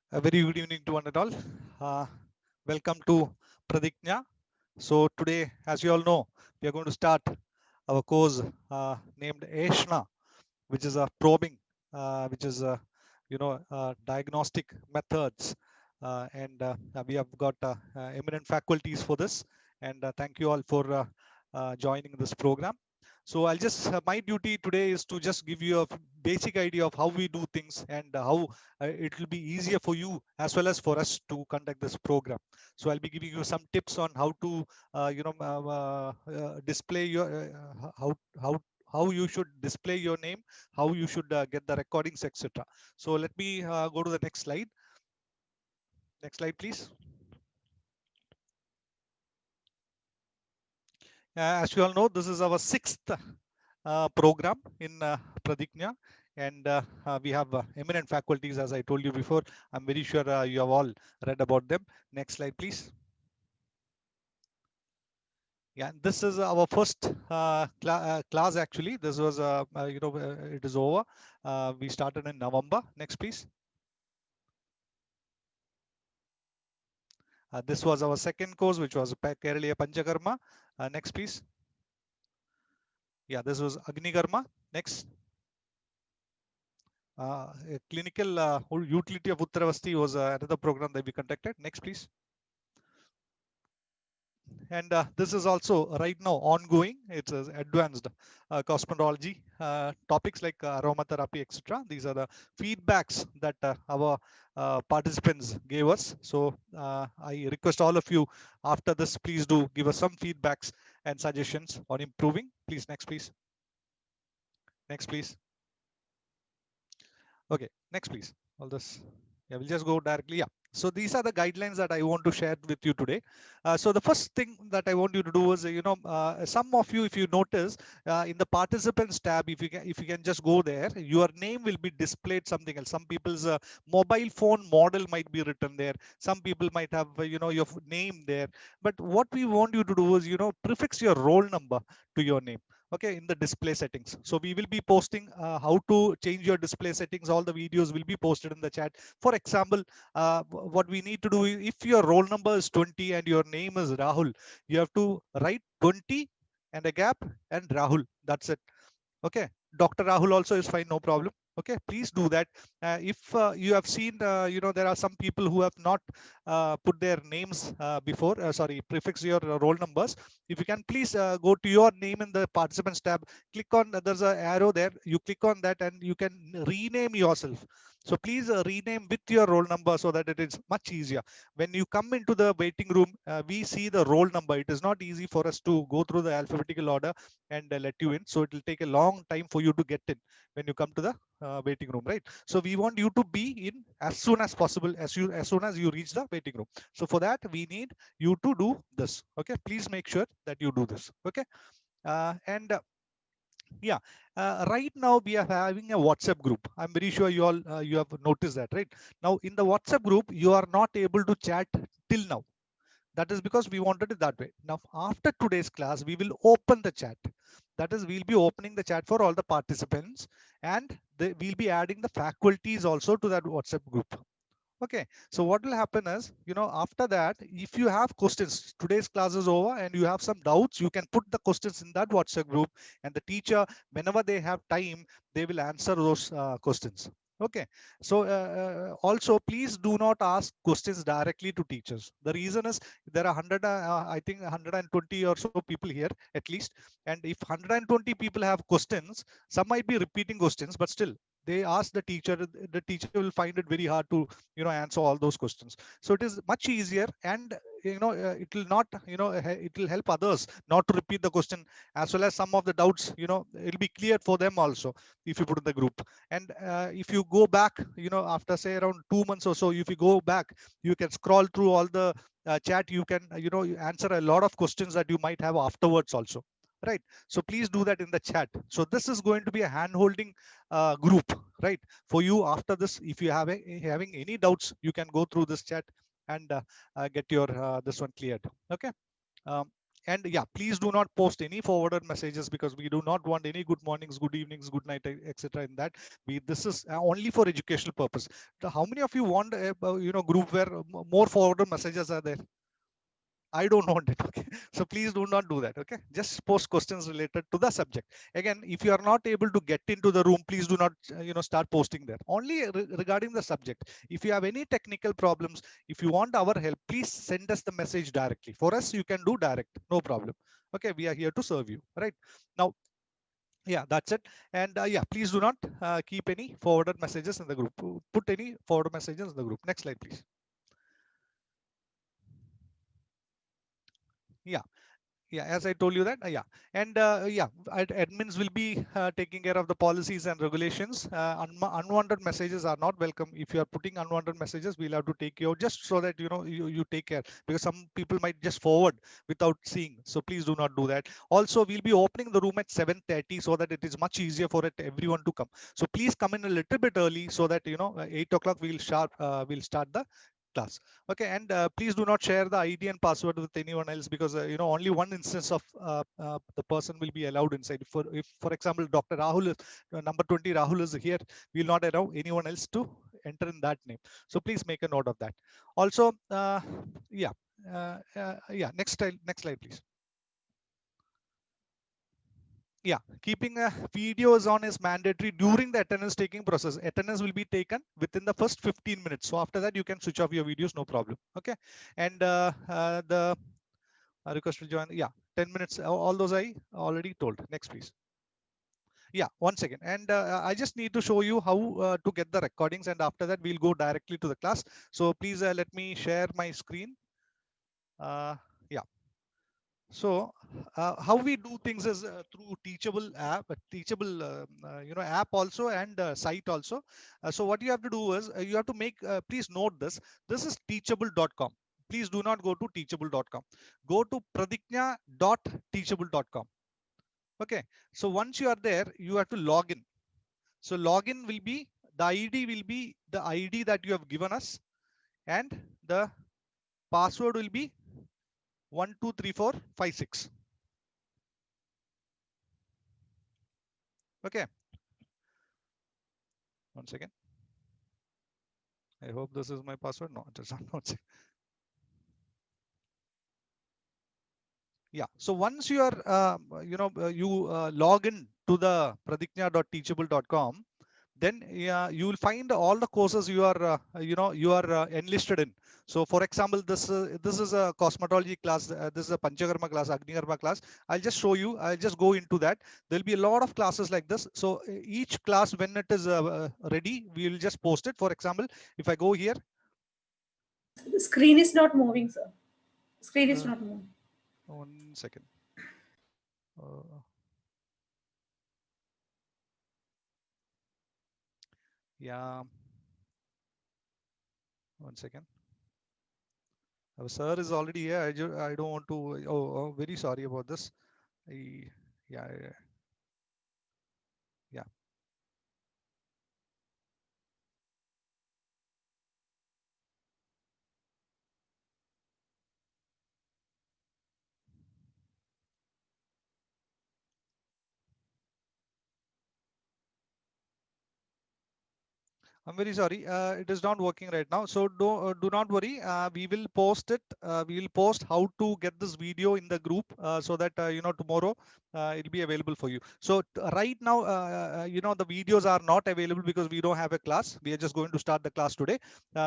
A very good evening to one and all. Uh, Welcome to Pradigna. So today, as you all know, we are going to start our course named ASHNA, which is a probing, which is diagnostic methods, and we have got eminent faculties for this. And thank you all for joining this program. So I'll just my duty today is to just give you a basic idea of how we do things and how it will be easier for you as well as for us to conduct this program. So I'll be giving you some tips on how to display your how you should display your name, how you should get the recordings, etc. So let me go to the next slide. Next slide, please. As you all know, this is our sixth program in Pradigna, and we have eminent faculties, as I told you before. I'm very sure you have all read about them. Next slide, please. Yeah, this is our first class. Actually, this was it is over. We started in November. Next, please. This was our second course, which was Kerala Panchakarma. Next, please. Yeah, this was Agnikarma. Next. Clinical utility of Uttaravasti was another program that we conducted. Next, please. And this is also right now ongoing. It's advanced cosmetology topics like aromatherapy, etc. These are the feedbacks that our participants gave us. So I request all of you after this, please do give us some feedbacks and suggestions on improving. Please, next, please. Next, please. Okay, next, please. All this. Yeah, we'll just go directly. Yeah. So these are the guidelines that I want to share with you today. So the first thing that I want you to do is, some of you, if you notice, in the participants tab, if you can just go there, your name will be displayed something else. Some people's mobile phone model might be written there. Some people might have, your name there. But what we want you to do is, prefix your roll number to your name. Okay, in the display settings. So we will be posting how to change your display settings. All the videos will be posted in the chat. For example, what we need to do is, if your roll number is 20 and your name is Rahul, you have to write 20 and a gap and Rahul. That's it. Okay, Dr. Rahul also is fine, no problem. Okay, please do that. If you have seen, there are some people who have not put their names before, sorry, prefix your roll numbers. If you can please go to your name in the participants tab, click on, there's an arrow there, you click on that and you can rename yourself. So please rename with your roll number so that it is much easier. When you come into the waiting room, we see the roll number. It is not easy for us to go through the alphabetical order and let you in. So it will take a long time for you to get in when you come to the waiting room, right? So we want you to be in as soon as possible, as soon as you reach the waiting room. So for that, we need you to do this. Okay, please make sure that you do this. Okay, and yeah, right now we are having a WhatsApp group. I'm very sure you all you have noticed that, right? Now in the WhatsApp group, you are not able to chat till now. That is because we wanted it that way. Now, after today's class, we will open the chat. That is, we'll be opening the chat for all the participants, and we'll be adding the faculties also to that WhatsApp group. Okay, so what will happen is, after that, if you have questions, today's class is over and you have some doubts, you can put the questions in that WhatsApp group, and the teacher, whenever they have time, they will answer those questions. Okay, so also please do not ask questions directly to teachers. The reason is there are 100, I think 120 or so people here at least, and if 120 people have questions, some might be repeating questions, but still they ask the teacher will find it very hard to answer all those questions. So it is much easier, and it will not, it will help others not to repeat the question, as well as some of the doubts, it'll be clear for them also if you put in the group. And if you go back, after say around 2 months or so, if you go back, you can scroll through all the chat. You can, you answer a lot of questions that you might have afterwards also, right? So please do that in the chat. So this is going to be a hand holding group, right? For you after this, if you have having any doubts, you can go through this chat and get your this one cleared. Okay. um, And yeah, please do not post any forwarded messages, because we do not want any good mornings, good evenings, good night, etc. in that. This is only for educational purpose. How many of you want a group where more forwarded messages are there? I don't want it. Okay. So please do not do that. Okay. Just post questions related to the subject. Again, if you are not able to get into the room, please do not, start posting there. Only regarding the subject. If you have any technical problems, if you want our help, please send us the message directly. For us, you can do direct, no problem. Okay. We are here to serve you. Right now. Yeah, that's it. And yeah, please do not keep any forwarded messages in the group. Put any forwarded messages in the group. Next slide, please. Yeah. Yeah, as I told you that, yeah. And yeah, admins will be taking care of the policies and regulations. Unwanted messages are not welcome. If you are putting unwanted messages, we'll have to take you out, just so that you take care, because some people might just forward without seeing. So please do not do that. Also, we'll be opening the room at 7:30, so that it is much easier for everyone to come. So please come in a little bit early, so that 8 o'clock we'll start the class. Okay. And please do not share the ID and password with anyone else, because only one instance of the person will be allowed inside. If for example Dr. Rahul is number 20, Rahul is here, we will not allow anyone else to enter in that name. So please make a note of that. Also, yeah, yeah. Next slide, please. Yeah, keeping videos on is mandatory during the attendance taking process. Attendance will be taken within the first 15 minutes. So after that, you can switch off your videos, no problem. Okay. And the request to join, yeah, 10 minutes, all those I already told. Next, please. Yeah, one second. And I just need to show you how to get the recordings, and after that we'll go directly to the class. So please let me share my screen. Yeah. So how we do things is through Teachable app, app also, and site also. So what you have to do is you have to make, please note this. This is teachable.com. Please do not go to teachable.com. Go to pradiknya.teachable.com. Okay. So once you are there, you have to log in. So login will be, the ID will be the ID that you have given us, and the password will be 123456. Okay. One second. I hope this is my password. No, it is not. Yeah. So once you are, log in to the pradiknya.teachable.com, then yeah, you will find all the courses you are, enlisted in. So for example, this is a cosmetology class. This is a Panchakarma class, Agnikarma class. I'll just show you. I'll just go into that. There'll be a lot of classes like this. So each class, when it is ready, we will just post it. For example, if I go here. The screen is not moving, sir. Screen is not moving. 1 second. Yeah. 1 second. Our sir is already here. I don't want to. Oh, very sorry about this. Yeah, yeah. I'm very sorry. It is not working right now. So do not worry. We will post it. We will post how to get this video in the group, so that tomorrow it'll be available for you. So right now, the videos are not available because we don't have a class. We are just going to start the class today.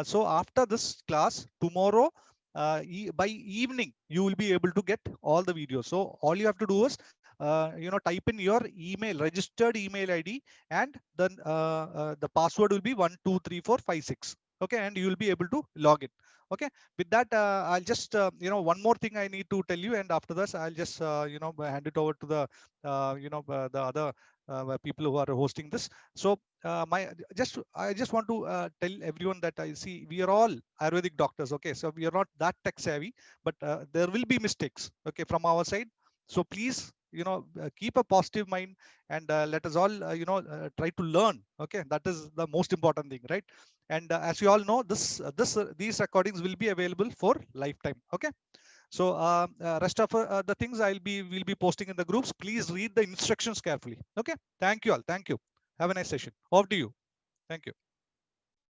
So after this class tomorrow, by evening, you will be able to get all the videos. So all you have to do is type in your email, registered email ID, and then the password will be 123456. Okay, and you will be able to log in. Okay, with that, I'll just one more thing I need to tell you, and after this I'll just hand it over to the the other people who are hosting this. So I just want to tell everyone that I see we are all Ayurvedic doctors. Okay, so we are not that tech savvy, but there will be mistakes, okay, from our side. So please, keep a positive mind, and let us all try to learn. Okay, that is the most important thing, right? And as you all know, these recordings will be available for lifetime. Okay. So rest of the things will be posting in the groups. Please read the instructions carefully. Okay. Thank you all. Thank you. Have a nice session. Off to you. Thank you.